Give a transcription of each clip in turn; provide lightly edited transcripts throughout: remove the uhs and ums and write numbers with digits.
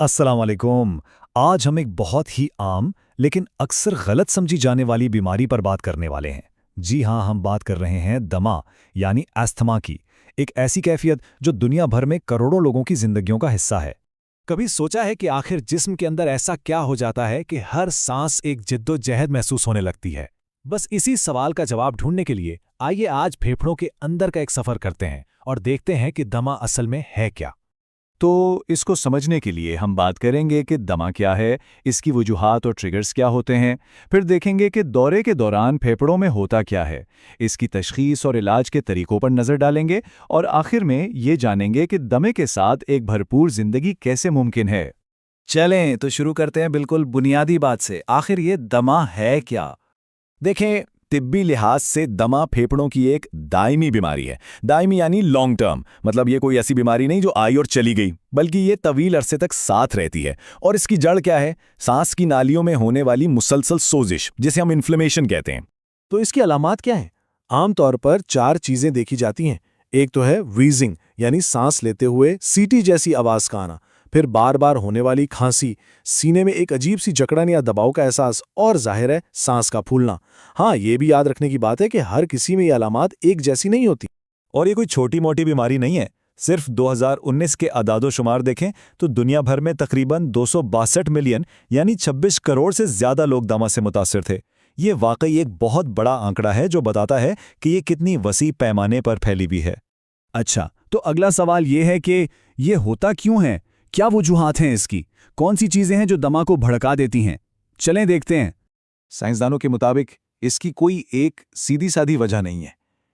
अस्सलाम वालेकुम। आज हम एक बहुत ही आम लेकिन अक्सर गलत समझी जाने वाली बीमारी पर बात करने वाले हैं। जी हाँ, हम बात कर रहे हैं दमा यानी अस्थमा की। एक ऐसी कैफियत जो दुनिया भर में करोड़ों लोगों की जिंदगियों का हिस्सा है। कभी सोचा है कि आखिर जिस्म के अंदर ऐसा क्या हो जाता है कि हर सांस एक जिद्दोजहद महसूस होने लगती है? बस इसी सवाल का जवाब ढूंढने के लिए आइए आज फेफड़ों के अंदर का एक सफर करते हैं और देखते हैं कि दमा असल में है क्या। तो इसको समझने के लिए हम बात करेंगे कि दमा क्या है, इसकी वजूहात और ट्रिगर्स क्या होते हैं। फिर देखेंगे कि दौरे के दौरान फेफड़ों में होता क्या है, इसकी तशखीस और इलाज के तरीकों पर नज़र डालेंगे और आखिर में ये जानेंगे कि दमे के साथ एक भरपूर जिंदगी कैसे मुमकिन है। चलें तो शुरू करते हैं बिल्कुल बुनियादी बात से। आखिर ये दमा है क्या? देखें, तिब्बी लिहाज से दमा फेफड़ों की एक दायमी बीमारी है। दायमी यानी लॉन्ग टर्म, मतलब ये कोई ऐसी बीमारी नहीं जो आई और चली गई, बल्कि ये तवील अरसे तक साथ रहती है। और इसकी जड़ क्या है? सांस की नालियों में होने वाली मुसलसल सोजिश, जिसे हम इन्फ्लेमेशन कहते हैं। तो इसकी अलामात क्या है? आमतौर पर 4 चीजें देखी जाती हैं। एक तो है व्हीजिंग, यानी सांस लेते हुए सीटी जैसी आवाज का आना। फिर बार बार होने वाली खांसी, सीने में एक अजीब सी जकड़न या दबाव का एहसास, और जाहिर है सांस का फूलना। हाँ, ये भी याद रखने की बात है कि हर किसी में ये अलामात एक जैसी नहीं होती। और ये कोई छोटी मोटी बीमारी नहीं है। सिर्फ 2019 के आदादो-शुमार देखें तो दुनिया भर में तकरीबन 262 मिलियन यानी 26 करोड़ से ज्यादा लोग दमा से मुतासिर थे। ये वाकई एक बहुत बड़ा आंकड़ा है जो बताता है कि ये कितनी वसी पैमाने पर फैली हुई है। अच्छा, तो अगला सवाल ये है कि ये होता क्यों है? क्या वजूहात हैं इसकी? कौन सी चीजें हैं जो दमा को भड़का देती हैं? चलें देखते हैं। साइंसदानों के मुताबिक इसकी कोई एक सीधी साधी वजह नहीं है।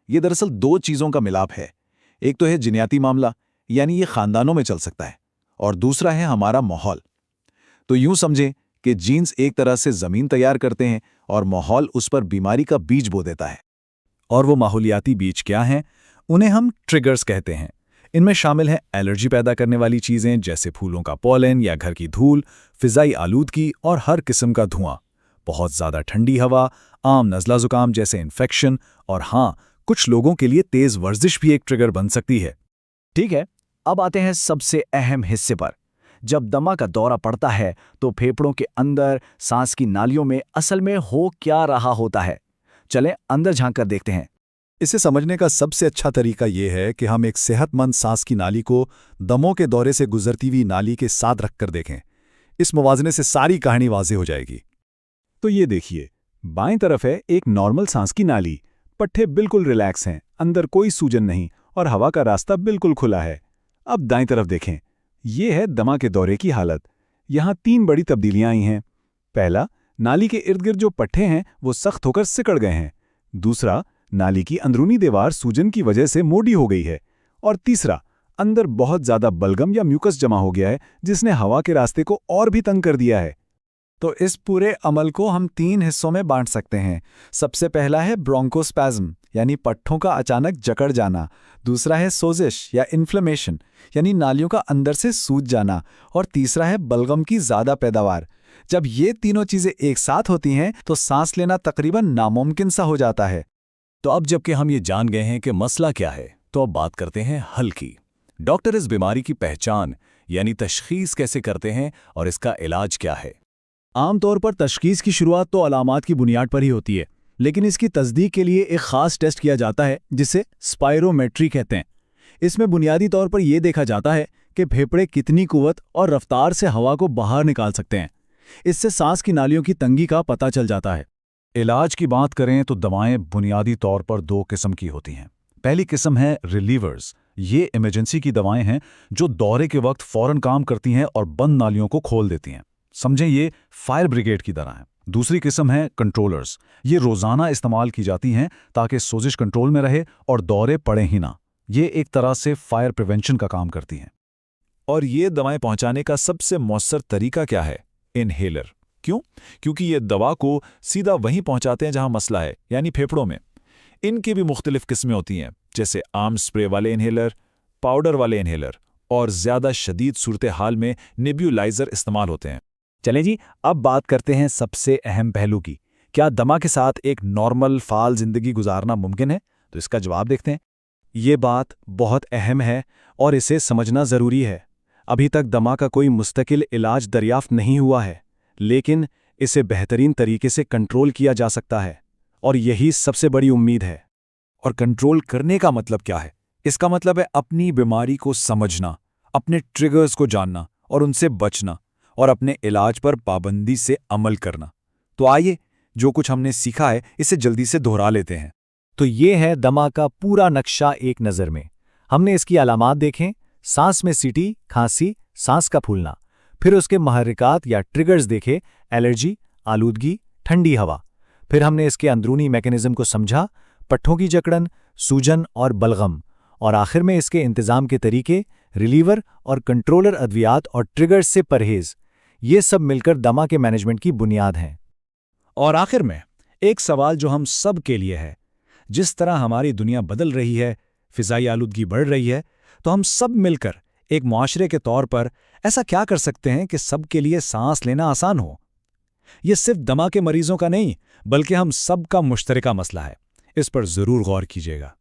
ये दरअसल 2 चीज़ों का मिलाप है। एक तो है जिन्याती मामला, यानी ये खानदानों में चल सकता है, और दूसरा है हमारा माहौल। तो यूं समझें कि जीन्स एक तरह से ज़मीन तैयार करते हैं और माहौल उस पर बीमारी का बीज बो देता है। और वो माहौलियाती बीज क्या हैं? उन्हें हम ट्रिगर्स कहते हैं। इनमें शामिल हैं एलर्जी पैदा करने वाली चीज़ें जैसे फूलों का पॉलन या घर की धूल, फिज़ाई आलूदगी और हर किस्म का धुआं, बहुत ज़्यादा ठंडी हवा, आम नज़ला ज़ुकाम जैसे इन्फेक्शन, और हाँ, कुछ लोगों के लिए तेज़ वर्जिश भी एक ट्रिगर बन सकती है। ठीक है, अब आते हैं सबसे अहम हिस्से पर। जब दमा का दौरा पड़ता है तो फेफड़ों के अंदर सांस की नालियों में असल में हो क्या रहा होता है? चलें अंदर झांक कर देखते हैं। इसे समझने का सबसे अच्छा तरीका ये है कि हम एक सेहतमंद सांस की नाली को दमों के दौरे से गुजरती हुई नाली के साथ रखकर देखें। इस मुवाज़ने से सारी कहानी वाज़ेह हो जाएगी। तो ये देखिए, बाएं तरफ है एक नॉर्मल सांस की नाली। पट्टे बिल्कुल रिलैक्स हैं, अंदर कोई सूजन नहीं और हवा का रास्ता बिल्कुल खुला है। अब दाएं तरफ देखें, ये है दमा के दौरे की हालत। यहाँ 3 बड़ी तब्दीलियां आई हैं। पहला, नाली के इर्द गिर्द जो पट्टे हैं वो सख्त होकर सिकड़ गए हैं। दूसरा, नाली की अंदरूनी दीवार सूजन की वजह से मोटी हो गई है। और तीसरा, अंदर बहुत ज्यादा बलगम या म्यूकस जमा हो गया है जिसने हवा के रास्ते को और भी तंग कर दिया है। तो इस पूरे अमल को हम 3 हिस्सों में बांट सकते हैं। सबसे पहला है ब्रोंकोस्पैज्म यानी पट्ठों का अचानक जकड़ जाना। दूसरा है सोजिश या इन्फ्लेमेशन यानी नालियों का अंदर से सूज जाना। और तीसरा है बलगम की ज़्यादा पैदावार। जब ये तीनों चीज़ें एक साथ होती हैं तो सांस लेना तकरीबन नामुमकिन सा हो जाता है। तो अब जबकि हम ये जान गए हैं कि मसला क्या है, तो अब बात करते हैं हल की। डॉक्टर इस बीमारी की पहचान यानी तशखीस कैसे करते हैं और इसका इलाज क्या है? आमतौर पर तशखीस की शुरुआत तो अलामात की बुनियाद पर ही होती है, लेकिन इसकी तस्दीक के लिए एक ख़ास टेस्ट किया जाता है जिसे स्पायरोमेट्री कहते हैं। इसमें बुनियादी तौर पर यह देखा जाता है कि फेफड़े कितनी कुव्वत और रफ्तार से हवा को बाहर निकाल सकते हैं। इससे सांस की नालियों की तंगी का पता चल जाता है। इलाज की बात करें तो दवाएं बुनियादी तौर पर 2 किस्म की होती हैं। पहली किस्म है रिलीवर्स। ये इमरजेंसी की दवाएं हैं जो दौरे के वक्त फौरन काम करती हैं और बंद नालियों को खोल देती हैं। समझें, ये फायर ब्रिगेड की तरह है। दूसरी किस्म है कंट्रोलर्स। ये रोजाना इस्तेमाल की जाती हैं ताकि सोजिश कंट्रोल में रहे और दौरे पड़े ही ना। ये एक तरह से फायर प्रिवेंशन का काम करती हैं। और ये दवाएं पहुंचाने का सबसे मौसर तरीका क्या है? इनहेलर। क्यों? क्योंकि ये दवा को सीधा वहीं पहुंचाते हैं जहां मसला है, यानी फेफड़ों में। इनकी भी मुख्तलिफ किस्में होती हैं, जैसे आम स्प्रे वाले इनहेलर, पाउडर वाले इनहेलर, और ज़्यादा शदीद सूरत हाल में नेब्यूलाइजर इस्तेमाल होते हैं। चलें जी, अब बात करते हैं सबसे अहम पहलू की। क्या दमा के साथ एक नॉर्मल फाल जिंदगी गुजारना मुमकिन है? तो इसका जवाब देखते हैं। ये बात बहुत अहम है और इसे समझना ज़रूरी है। अभी तक दमा का कोई मुस्तकिल इलाज दरियाफ्त नहीं हुआ है, लेकिन इसे बेहतरीन तरीके से कंट्रोल किया जा सकता है, और यही सबसे बड़ी उम्मीद है। और कंट्रोल करने का मतलब क्या है? इसका मतलब है अपनी बीमारी को समझना, अपने ट्रिगर्स को जानना और उनसे बचना, और अपने इलाज पर पाबंदी से अमल करना। तो आइए, जो कुछ हमने सीखा है इसे जल्दी से दोहरा लेते हैं। तो ये है दमा का पूरा नक्शा एक नज़र में। हमने इसकी अलामात देखें, सांस में सीटी, खांसी, सांस का फूलना। फिर उसके महर्रिकात या ट्रिगर्स देखे, एलर्जी, आलूदगी, ठंडी हवा। फिर हमने इसके अंदरूनी मैकेनिज्म को समझा, पट्ठों की जकड़न, सूजन और बलगम। और आखिर में इसके इंतजाम के तरीके, रिलीवर और कंट्रोलर अद्वियात और ट्रिगर्स से परहेज। ये सब मिलकर दमा के मैनेजमेंट की बुनियाद हैं। और आखिर में एक सवाल जो हम सब के लिए है, जिस तरह हमारी दुनिया बदल रही है, फिजाई आलूदगी बढ़ रही है, तो हम सब मिलकर एक मुआशरे के तौर पर ऐसा क्या कर सकते हैं कि सबके लिए सांस लेना आसान हो? यह सिर्फ दमा के मरीजों का नहीं, बल्कि हम सब का मुश्तरका मसला है। इस पर जरूर गौर कीजिएगा।